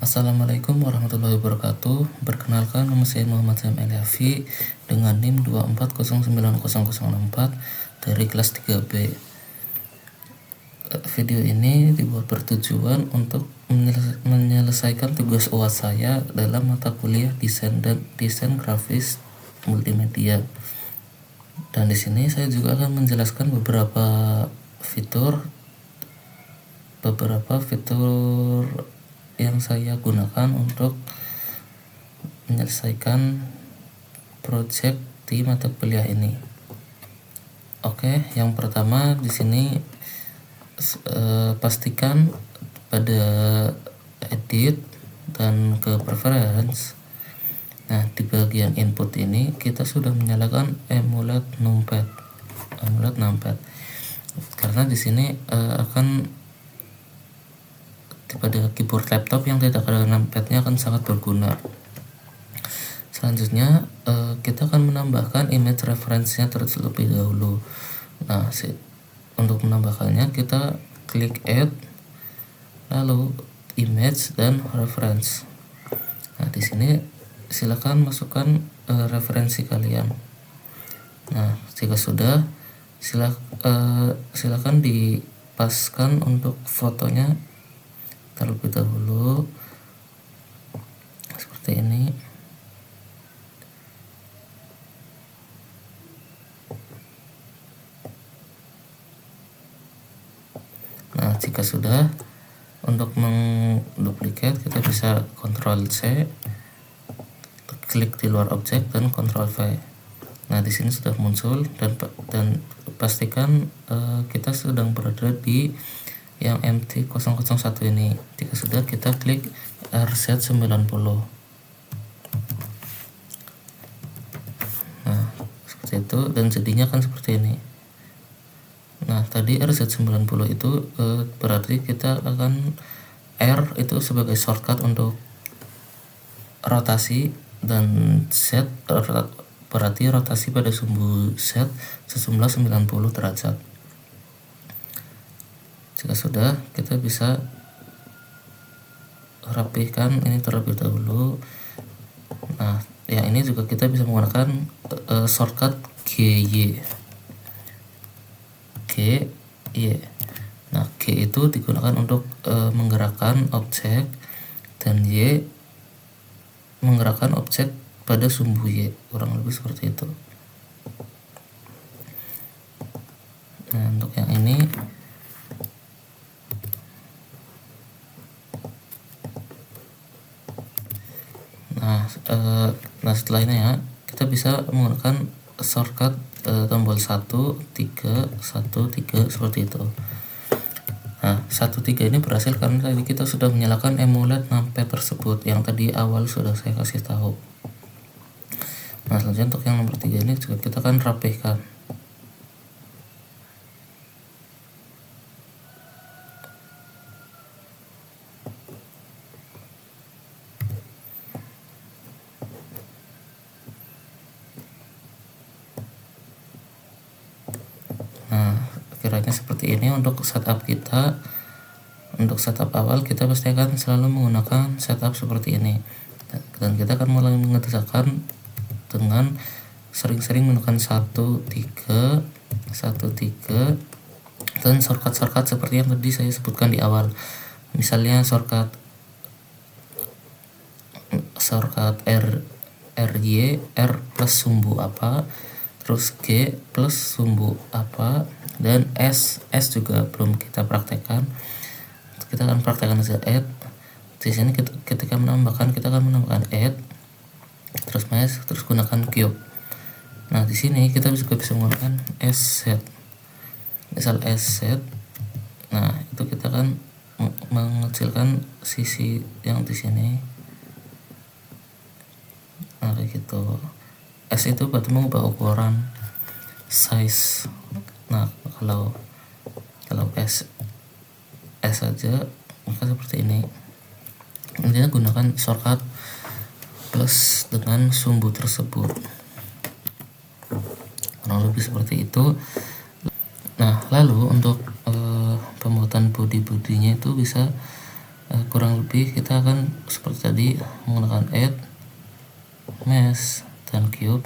Assalamualaikum warahmatullahi wabarakatuh. Perkenalkan, nama saya Muhammad Sam Eliafi dengan NIM 2409004 dari kelas 3B. Video ini dibuat bertujuan untuk menyelesaikan tugas UAS saya dalam mata kuliah desain grafis multimedia. Dan di sini saya juga akan menjelaskan beberapa fitur yang saya gunakan untuk menyelesaikan project di mata kuliah ini. Oke, yang pertama di sini pastikan pada edit dan ke preference. Nah, di bagian input ini kita sudah menyalakan emulate numpad. Karena di sini akan pada keyboard laptop yang tidak ada numpadnya akan sangat berguna. Selanjutnya kita akan menambahkan image reference-nya terlebih dahulu. Nah, untuk menambahkannya kita klik add, lalu image dan reference. Nah, di sini silakan masukkan referensi kalian. Nah, jika sudah silakan dipaskan untuk fotonya terlebih dahulu seperti ini. Nah, jika sudah, untuk menduplikat kita bisa Ctrl C, klik di luar objek dan Ctrl V. Nah, di sini sudah muncul dan pastikan kita sedang berada di yang MT001 ini. Jika sudah, kita klik RZ90. Nah, seperti itu, dan jadinya kan seperti ini. Nah, tadi RZ90 itu berarti kita akan R itu sebagai shortcut untuk rotasi, dan Z berarti rotasi pada sumbu Z sejumlah 90 derajat. Jika sudah, kita bisa rapihkan ini terlebih dahulu. Nah, yang ini juga kita bisa menggunakan shortcut GY. Nah, G itu digunakan untuk menggerakkan objek, dan Y menggerakkan objek pada sumbu Y, kurang lebih seperti itu. Nah, untuk yang ini setelah ini ya, kita bisa menggunakan shortcut tombol 1, 3, 1, 3 seperti itu. Nah, 1, 3 ini berhasil karena tadi kita sudah menyalakan emulate numpad tersebut yang tadi awal sudah saya kasih tahu. Nah, selanjutnya untuk yang nomor 3 ini juga kita akan rapihkan. Kiranya seperti ini untuk setup kita. Untuk setup awal kita pasti akan selalu menggunakan setup seperti ini, dan kita akan mulai mengerjakan dengan sering-sering menggunakan 1, 3, dan shortcut seperti yang tadi saya sebutkan di awal. Misalnya shortcut RY, R plus sumbu apa, terus G plus sumbu apa, dan S juga belum kita praktekkan. Kita akan praktekkan saja add. Di sini ketika menambahkan, kita akan menambahkan add, terus mesh, terus gunakan cube. Nah, di sini kita juga bisa menggunakan SZ. Misal SZ. Nah, itu kita akan mengecilkan sisi yang di sini. Nah, kayak gitu. S itu berarti mengubah ukuran size. Nah, kalau S saja maka seperti ini. Intinya gunakan shortcut plus dengan sumbu tersebut, kurang lebih seperti itu. Nah, lalu untuk pembuatan body-bodinya itu bisa kurang lebih kita akan seperti tadi menggunakan add, mesh, dan cube.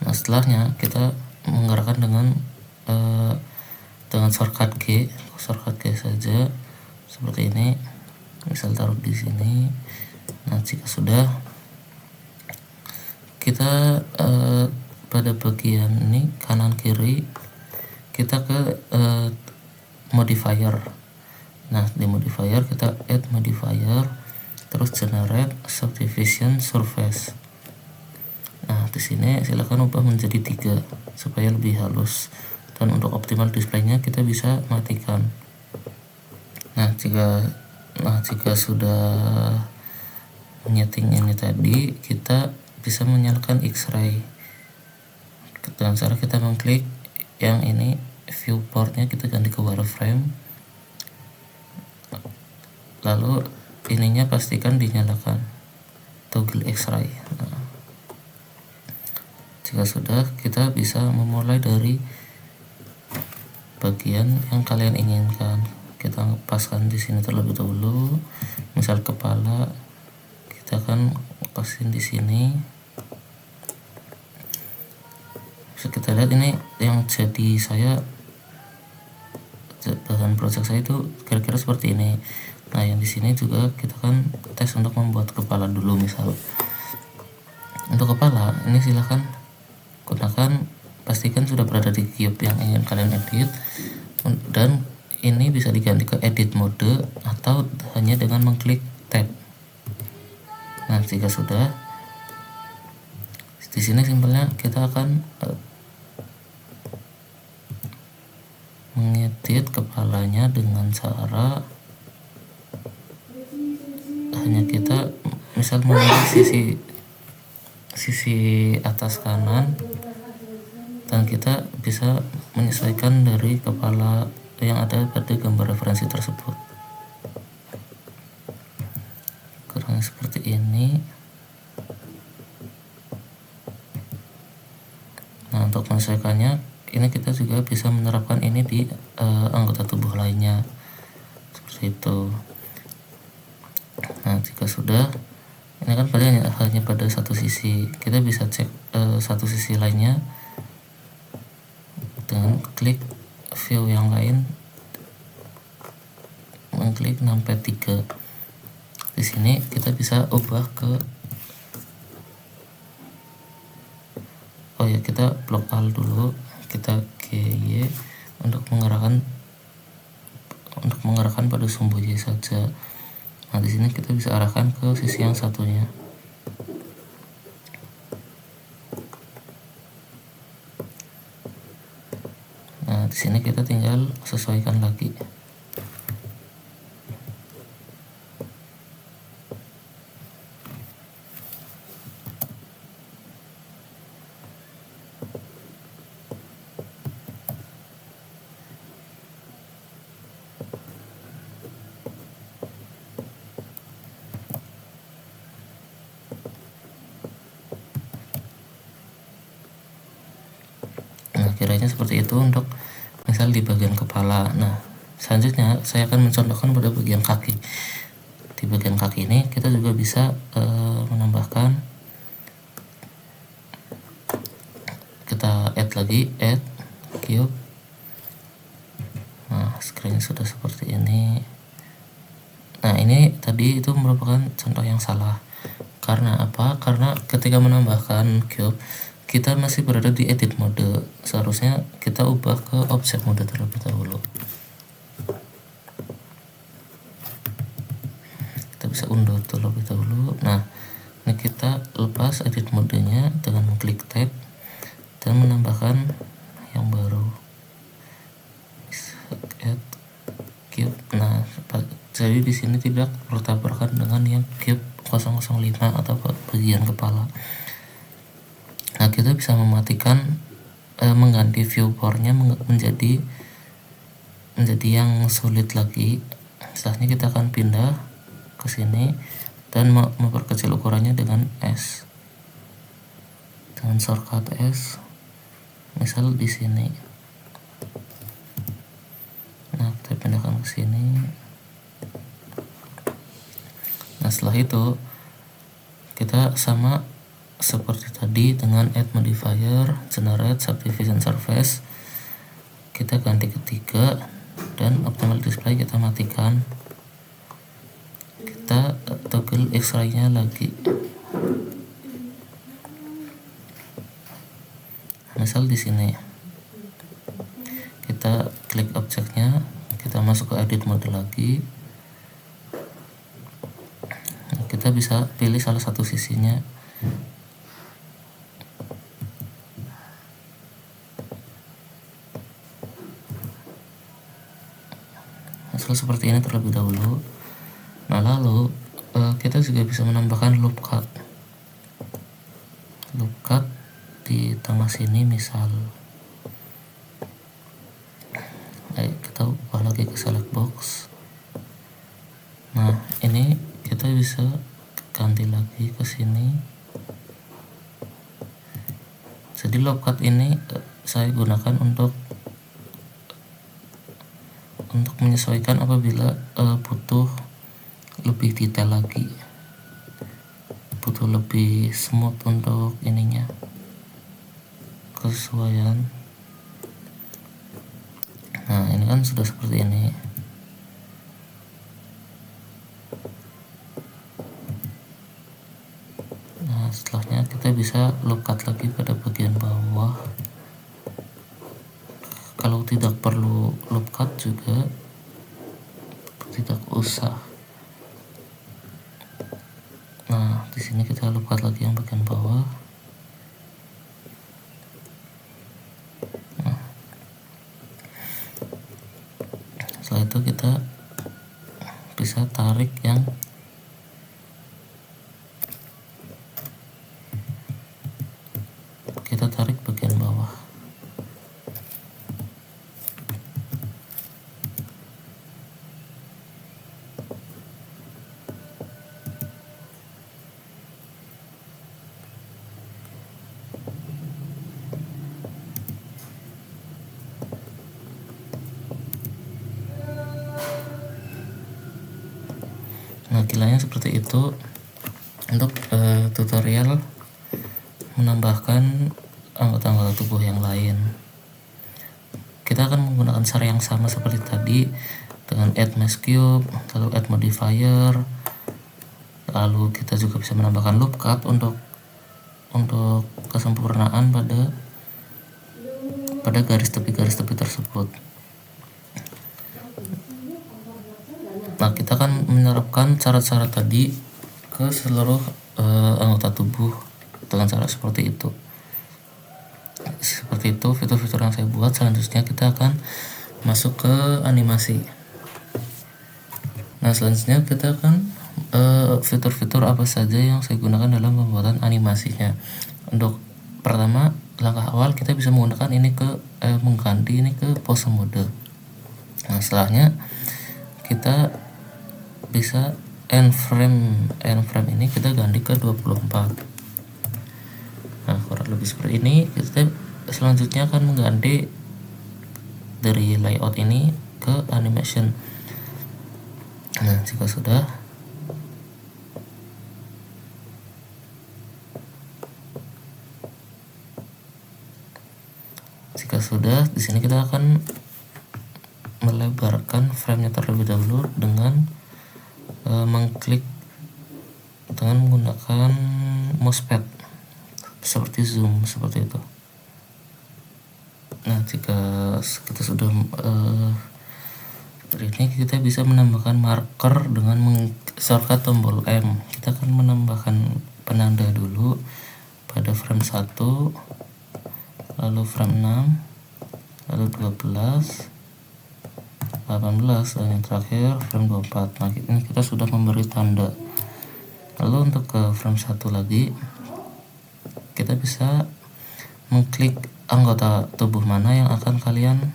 Nah, setelahnya kita menggerakkan dengan shortcut G saja seperti ini. Misal taruh di sini. Nah, jika sudah, kita pada bagian ini kanan kiri kita ke modifier. Nah, di modifier kita add modifier, terus generate subdivision surface. Nah, di sini silakan ubah menjadi 3 supaya lebih halus, dan untuk optimal displaynya kita bisa matikan. Nah, jika sudah menyeting ini tadi, kita bisa menyalakan X-ray dengan cara kita mengklik yang ini, viewportnya kita ganti ke wireframe, lalu ininya pastikan dinyalakan, toggle X-ray. Nah, jika sudah, kita bisa memulai dari bagian yang kalian inginkan. Kita paskan di sini terlebih dahulu. Misal kepala, kita akan pasin di sini. Bisa kita lihat ini yang jadi bahan project saya itu kira-kira seperti ini. Nah, yang di sini juga kita kan tes untuk membuat kepala dulu. Misal untuk kepala ini silahkan gunakan, pastikan sudah berada di cube yang ingin kalian edit, dan ini bisa diganti ke edit mode atau hanya dengan mengklik tab. Nah, jika sudah, di sini simpelnya kita akan mengedit kepalanya dengan cara hanya kita misal memilih sisi atas kanan, dan kita bisa menyesuaikan dari kepala yang ada pada gambar referensi tersebut. Kurang seperti ini. Nah, untuk menyesuaikannya, ini kita juga bisa menerapkan ini di anggota tubuh lainnya seperti itu. Nah, jika sudah, ini kan hanya pada satu sisi, kita bisa cek satu sisi lainnya dengan klik view yang lain, mengklik numpad 3. Di sini kita bisa ubah ke kita blok alt dulu, kita GY untuk mengarahkan pada sumbu Y saja. Nah, di sini kita bisa arahkan ke sisi yang satunya. Nah, di sini kita tinggal sesuaikan lagi. Kiranya seperti itu untuk misal di bagian kepala. Nah, selanjutnya saya akan mencontohkan pada bagian kaki. Di bagian kaki ini kita juga bisa menambahkan, kita add lagi, add cube. Nah, screen sudah seperti ini. Nah, ini tadi itu merupakan contoh yang salah. Karena apa? Karena ketika menambahkan cube, kita masih berada di edit mode. Seharusnya kita ubah ke object mode terlebih dahulu. Kita bisa unduh terlebih dahulu. Nah, ini kita lepas edit modenya dengan mengklik tab dan menambahkan yang baru, add cube. Nah, jadi di sini tidak bertabrakan dengan yang cube 005 atau bagian kepala. Nah, kita bisa mematikan, mengganti viewportnya menjadi yang sulit lagi. Setelahnya kita akan pindah ke sini dan memperkecil ukurannya dengan S, dengan shortcut S, misal di sini. Nah, kita pindahkan ke sini. Nah setelah itu kita sama seperti tadi dengan add modifier, generate subdivision surface, kita ganti ke 3 dan optimal display kita matikan. Kita toggle X-ray nya lagi, misal di sini kita klik objeknya, kita masuk ke edit mode lagi, kita bisa pilih salah satu sisinya. Misal seperti ini terlebih dahulu. Nah lalu kita juga bisa menambahkan loop cut di tengah sini. Misal kita ubah lagi ke select box. Nah ini kita bisa ganti lagi ke sini. Jadi loop cut ini saya gunakan untuk menyesuaikan apabila butuh lebih detail lagi, butuh lebih smooth untuk ininya, kesesuaian. Nah ini kan sudah seperti ini. Nah setelahnya kita bisa loop cut lagi pada bagian bawah. Kalau tidak perlu loop cut juga tidak usah. Nah di sini kita loop cut lagi yang bagian bawah. Nah, setelah itu kita bisa tarik bagian bawah. Nah kilanya seperti itu untuk tutorial menambahkan anggota-anggota tubuh yang lain. Kita akan menggunakan cara yang sama seperti tadi dengan add mesh cube, lalu add modifier, lalu kita juga bisa menambahkan loop cut untuk kesempurnaan pada garis tepi tersebut. Nah kita akan menerapkan cara-cara tadi ke seluruh anggota tubuh dengan cara seperti itu. Fitur-fitur yang saya buat. Selanjutnya kita akan masuk ke animasi. Nah selanjutnya kita akan fitur-fitur apa saja yang saya gunakan dalam pembuatan animasinya. Untuk pertama, langkah awal kita bisa menggunakan ini mengganti ini ke pose mode. Nah setelahnya kita bisa end frame ini kita ganti ke 24. Nah kurang lebih seperti ini. Kita selanjutnya akan mengganti dari layout ini ke animation. Nah jika sudah, di sini kita akan melebarkan framenya terlebih dahulu dengan mengklik dengan menggunakan mousepad seperti zoom seperti itu. Nah jika kita sudah ini, kita bisa menambahkan marker dengan shortcut tombol M. Kita akan menambahkan penanda dulu pada frame 1, lalu frame 6, lalu 12, 18, dan yang terakhir frame 24. Nah ini kita sudah memberi tanda. Lalu untuk ke frame 1 lagi, kita bisa mengklik anggota tubuh mana yang akan kalian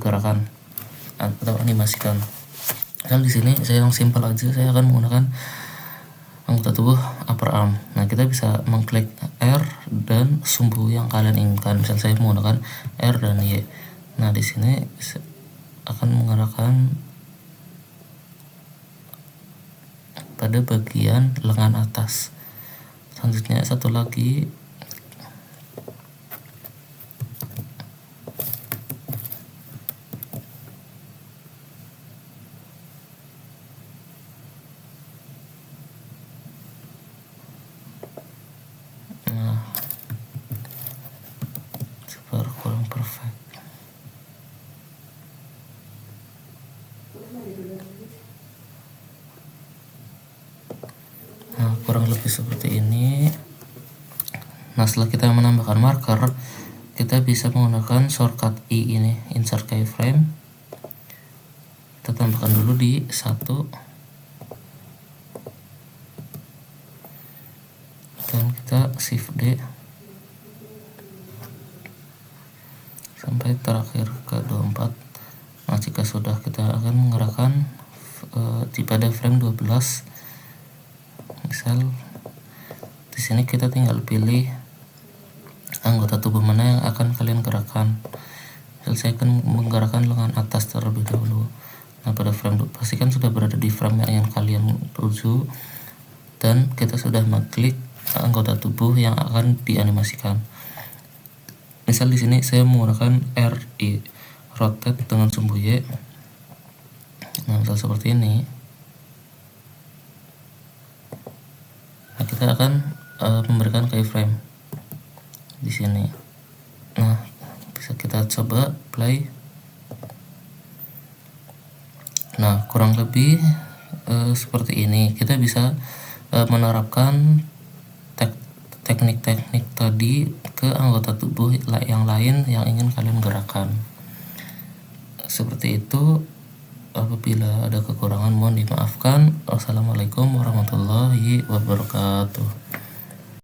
gerakan atau animasikan. Misal di sini saya yang simple aja, saya akan menggunakan anggota tubuh upper arm. Nah kita bisa mengklik R dan sumbu yang kalian inginkan. Misal saya menggunakan R dan Y. Nah di sini akan menggerakkan pada bagian lengan atas. Selanjutnya satu lagi, nah super kurang perfect. Nah, kurang lebih seperti ini. Nah, setelah kita menambahkan marker, kita bisa menggunakan shortcut I ini, insert keyframe. Kita tambahkan dulu di 1 dan kita shift D sampai terakhir ke 24. Nah, jika sudah, kita akan menggerakkan pada frame 12. Misal di sini kita tinggal pilih anggota tubuh mana yang akan kalian gerakkan. Misal saya akan menggerakkan lengan atas terlebih dahulu. Nah, pada frame pastikan sudah berada di frame yang ingin kalian tuju, dan kita sudah mengklik anggota tubuh yang akan dianimasikan. Misal di sini saya menggunakan RI, rotate dengan sumbu Y. Nah, misal seperti ini. Nah, kita akan memberikan keyframe di sini. Nah, bisa kita coba play. Nah, kurang lebih seperti ini. Kita bisa menerapkan teknik-teknik tadi ke anggota tubuh yang lain yang ingin kalian gerakkan. Seperti itu. Apabila ada kekurangan mohon dimaafkan. Wassalamualaikum warahmatullahi wabarakatuh.